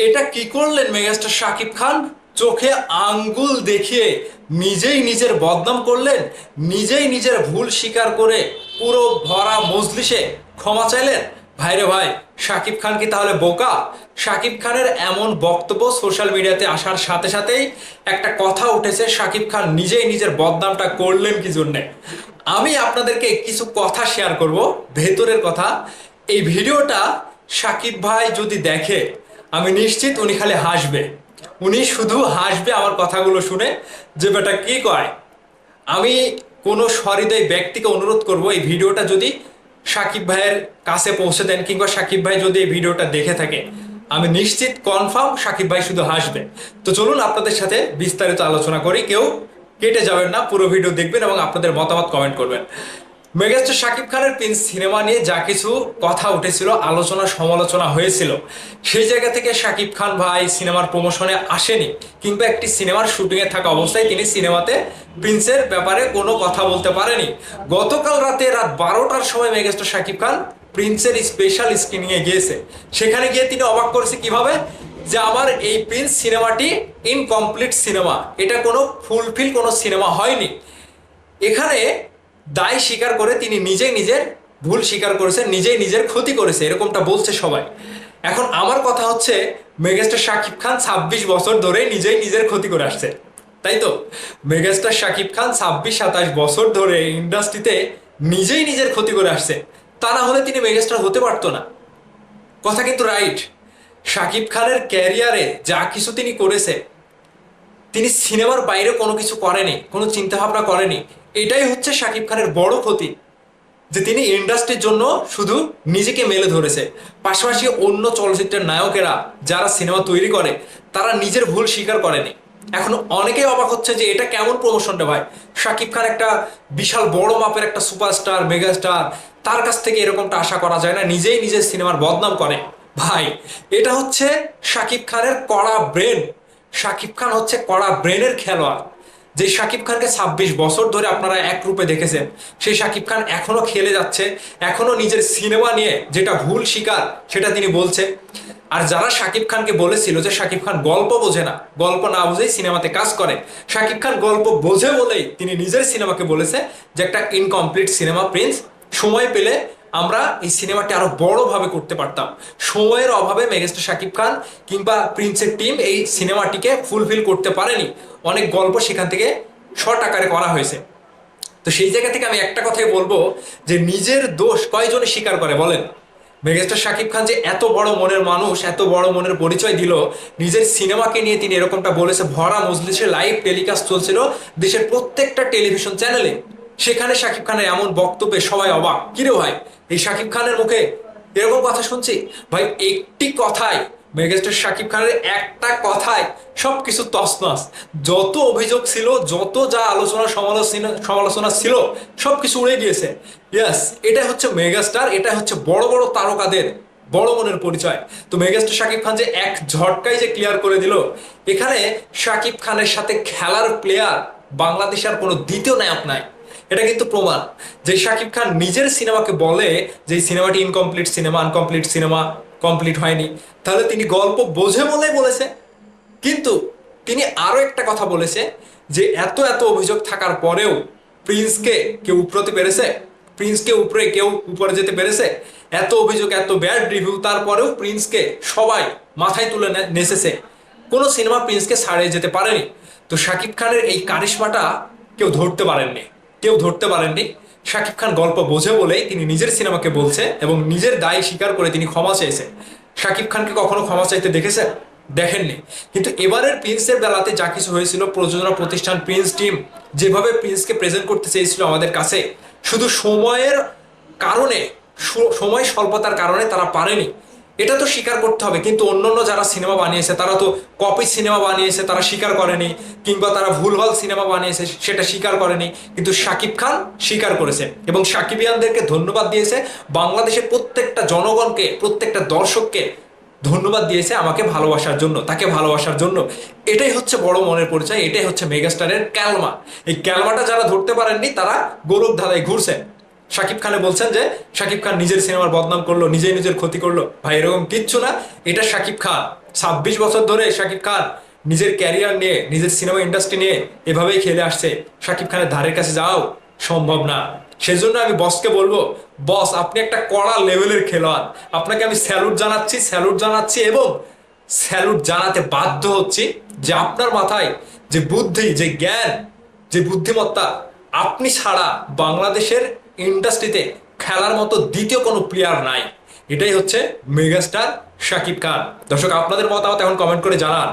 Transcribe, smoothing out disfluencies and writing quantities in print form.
এটা কি করলেন মেগাস্টার শাকিব খান? চোখে আঙ্গুল দেখিয়ে নিজেই নিজের বদনাম করলেন, নিজেই নিজের ভুল স্বীকার করে পুরো ভরা মজলিসে ক্ষমা চাইলেন। ভাইরে ভাই, শাকিব খান কি তাহলে বোকা? শাকিব খানের এমন বক্তব্য সোশ্যাল মিডিয়াতে আসার সাথে সাথেই একটা কথা উঠেছে, শাকিব খান নিজেই নিজের বদনামটা করলেন কি জন্যে। আমি আপনাদেরকে কিছু কথা শেয়ার করব, ভেতরের কথা। এই ভিডিওটা শাকিব ভাই যদি দেখে, আমি নিশ্চিত উনি খালি হাসবে। উনি শুধু হাসবে আমার কথাগুলো শুনে, যে বেটা কি কয়। আমি কোনো সহৃদয় ব্যক্তিকে অনুরোধ করব, এই ভিডিওটা যদি সাকিব ভাইয়ের কাছে পৌঁছে দেন, কিংবা সাকিব ভাই যদি এই ভিডিওটা দেখে থাকে, আমি নিশ্চিত কনফার্ম সাকিব ভাই শুধু হাসবে। তো চলুন আপনাদের সাথে বিস্তারিত আলোচনা করি। কেউ কেটে যাবেন না, পুরো ভিডিও দেখবেন এবং আপনাদের মতামত কমেন্ট করবেন। মেগাস্টার শাকিব খানের প্রিন্স সিনেমা নিয়ে যা কিছু কথা উঠেছিল, আলোচনা সমালোচনা হয়েছিল, সেই জায়গা থেকে শাকিব খান ভাই সিনেমার প্রমোশনে আসেনি, কিংবা একটি সিনেমার শুটিংয়ে থাকা অবস্থায় তিনি সিনেমাতে প্রিন্সের ব্যাপারে কোনো কথা বলতে পারেনি। গতকাল রাতে রাত 12টার সময় মেগাস্টার শাকিব খান প্রিন্সের স্পেশাল স্ক্রিনিংয়ে গিয়েছে। সেখানে গিয়ে তিনি অবাক করেছে কিভাবে, যে আমার এই প্রিন্স সিনেমাটি ইনকমপ্লিট সিনেমা, এটা কোনো ফুলফিল কোনো সিনেমা হয়নি। এখানে দায় স্বীকার করে তিনি নিজেই নিজের ভুল স্বীকার করেছেন, নিজেই নিজের ক্ষতি করেছে, এরকমটা বলছে সবাই। এখন আমার কথা হচ্ছে, মেগাস্টার শাকিব খান 26 বছর ধরে নিজেই নিজের ক্ষতি করে আসছে, তাই তো? মেগাস্টার শাকিব খান 26-27 বছর ধরে ইন্ডাস্ট্রিতে নিজেই নিজের ক্ষতি করে আসছে। তা না হলে তিনি মেগাস্টার হতে পারতো না। কথা কিন্তু রাইট। শাকিব খানের ক্যারিয়ারে যা কিছু তিনি করেছে, তিনি সিনেমার বাইরে কোনো কিছু করেনি, কোনো চিন্তা ভাবনা করেনি। এটাই হচ্ছে শাকিব খানের বড় ক্ষতি, যে তিনি ইন্ডাস্ট্রির জন্য শুধু নিজেকে মেলে ধরেছে। পাশাপাশি অন্য চলচ্চিত্রের নায়কেরা যারা সিনেমা তৈরি করে, তারা নিজের ভুল স্বীকার করেনি। এখন অনেকেই অবাক হচ্ছে যে এটা কেমন প্রমোশনটা ভাই। শাকিব খান একটা বিশাল বড় মাপের একটা সুপারস্টার, মেগাস্টার, তার কাছ থেকে এরকমটা আশা করা যায় না, নিজেই নিজের সিনেমার বদনাম করে। ভাই, এটা হচ্ছে শাকিব খানের কড়া ব্রেন। শাকিব খান হচ্ছে কড়া ব্রেনের খেলোয়াড়। যে শাকিব খানকে 26 বছর ধরে আপনারা এক রূপে দেখেছেন, সেই শাকিব খান এখনো খেলে যাচ্ছে, এখনো নিজের সিনেমা নিয়ে যেটা ভুল স্বীকার সেটা তিনি বলছে। আর যারা শাকিব খানকে বলেছিল যে শাকিব খান গল্প বোঝে না, গল্প না বুঝেই সিনেমাতে কাজ করে, শাকিব খান গল্প বোঝে বলেই তিনি নিজের সিনেমাকে বলেছে যে একটা ইনকমপ্লিট সিনেমা প্রিন্স, সময় পেলে আমরা এই সিনেমাটি আরো বড়ভাবে করতে পারতাম। সময়ের অভাবে মেগাস্টার শাকিব খান কিংবা প্রিন্সের টিম এই সিনেমাটিকে ফুলফিল করতে পারেনি। অনেক গল্প সেখান থেকে শর্ট আকারে করা হয়েছে। তো সেই জায়গা থেকে আমি একটা কথাই বলবো, যে নিজের দোষ কয়জনে স্বীকার করে বলেন? মেগাস্টার শাকিব খান যে এত বড় মনের মানুষ, এত বড় মনের পরিচয় দিল, নিজের সিনেমাকে নিয়ে তিনি এরকমটা বলেছে, ভরা মজলিসে লাইভ টেলিকাস্ট চলছিল দেশের প্রত্যেকটা টেলিভিশন চ্যানেলে। সেখানে শাকিব খানের এমন বক্তব্যে সবাই অবাক, কিরে ভাই, এই শাকিব খানের মুখে এরকম কথা শুনছি? ভাই, একটি কথায়, মেগাস্টার শাকিব খানের একটা কথায় সবকিছু তছনছ। যত অভিযোগ ছিল, যত যা আলোচনা সমালোচনা সমালোচনা ছিল, সবকিছু উড়ে গিয়েছে। ইয়াস, এটা হচ্ছে মেগাস্টার, এটা হচ্ছে বড় বড় তারকাদের বড় মনের পরিচয়। তো মেগাস্টার শাকিব খান যে এক ঝটকায় যে ক্লিয়ার করে দিল, এখানে শাকিব খানের সাথে খেলার প্লেয়ার বাংলাদেশে আর কোনো দ্বিতীয় নায়ক নাই। এটা কিন্তু প্রমাণ যে শাকিব খান নিজের সিনেমাকে বলে যে এই সিনেমাটি incomplete cinema, uncomplete cinema, complete হয়নি, তাহলে তিনি গল্প বোঝে বলে বলেছে। কিন্তু তিনি আরো একটা কথা বলেছে, যে এত এত অভিযোগ থাকার পরেও প্রিন্সকে কেউ উপরতে পেরেছে? প্রিন্সকে উপরে কেউ উপরে যেতে পেরেছে? এত অভিযোগ, এত ব্যাড রিভিউ, তারপরেও প্রিন্সকে সবাই মাথায় তুলে নেচেছে। কোনো সিনেমা প্রিন্সকে ছাড়িয়ে যেতে পারেনি। তো শাকিব খানের এই কারিশমাটা কেউ ধরতে পারেননি, কেউ ধরতে পারেননি। শাকিব খান গল্প বোঝে বলেই তিনি নিজের সিনেমাকে বলছে এবং নিজের দায় স্বীকার করে তিনি ক্ষমা চেয়েছে। শাকিব খানকে কখনো ক্ষমা চাইতে দেখেছেন? দেখেননি। কিন্তু এবারের প্রিন্সের বেলাতে যা কিছু হয়েছিল, প্রযোজনা প্রতিষ্ঠান প্রিন্স টিম যেভাবে প্রিন্সকে প্রেজেন্ট করতে চেয়েছিল আমাদের কাছে, শুধু সময়ের কারণে, সময় স্বল্পতার কারণে তারা পারেনি। এটা তো স্বীকার করতে হবে। কিন্তু অন্যান্য যারা সিনেমা বানিয়েছে, তারা তো কপি সিনেমা বানিয়েছে, তারা স্বীকার করেনি, কিংবা তারা ভুলভাল সিনেমা বানিয়েছে, সেটা স্বীকার করেনি। কিন্তু শাকিব খান স্বীকার করেছে এবং সাকিবিয়ানদেরকে ধন্যবাদ দিয়েছে। বাংলাদেশের প্রত্যেকটা জনগণকে, প্রত্যেকটা দর্শককে ধন্যবাদ দিয়েছে আমাকে ভালোবাসার জন্য, তাকে ভালোবাসার জন্য। এটাই হচ্ছে বড় মনের পরিচয়, এটাই হচ্ছে মেগাস্টারের ক্যালমা। এই ক্যালমাটা যারা ধরতে পারেননি, তারা গরুর ধাঁধায় ঘুরছে। শাকিব খানে বলছেন যে শাকিব খান নিজের সিনেমার বদনাম করলো, নিজেই নিজের ক্ষতি করলো। ভাই, এরকম কিচ্ছু না। এটা শাকিব খান 26 বছর ধরে শাকিব খান নিজের ক্যারিয়ার নিয়ে, নিজের সিনেমা ইন্ডাস্ট্রি নিয়ে এভাবেই খেলে আসছে। শাকিব খানের ধারের কাছে যাওয়াও সম্ভব না। সেজন্য আমি বসকে বলবো, বস আপনি একটা কড়া লেভেলের খেলোয়াড়, আপনাকে আমি স্যালুট জানাচ্ছি, স্যালুট জানাচ্ছি এবং স্যালুট জানাতে বাধ্য হচ্ছি যে আপনার মাথায় যে বুদ্ধি, যে জ্ঞান, যে বুদ্ধিমত্তা, আপনি ছাড়া বাংলাদেশের ইন্ডাস্ট্রিতে খেলার মতো দ্বিতীয় কোনো প্লেয়ার নাই। এটাই হচ্ছে মেগাস্টার শাকিব খান। দর্শক, আপনাদের মতামত এখন কমেন্ট করে জানান।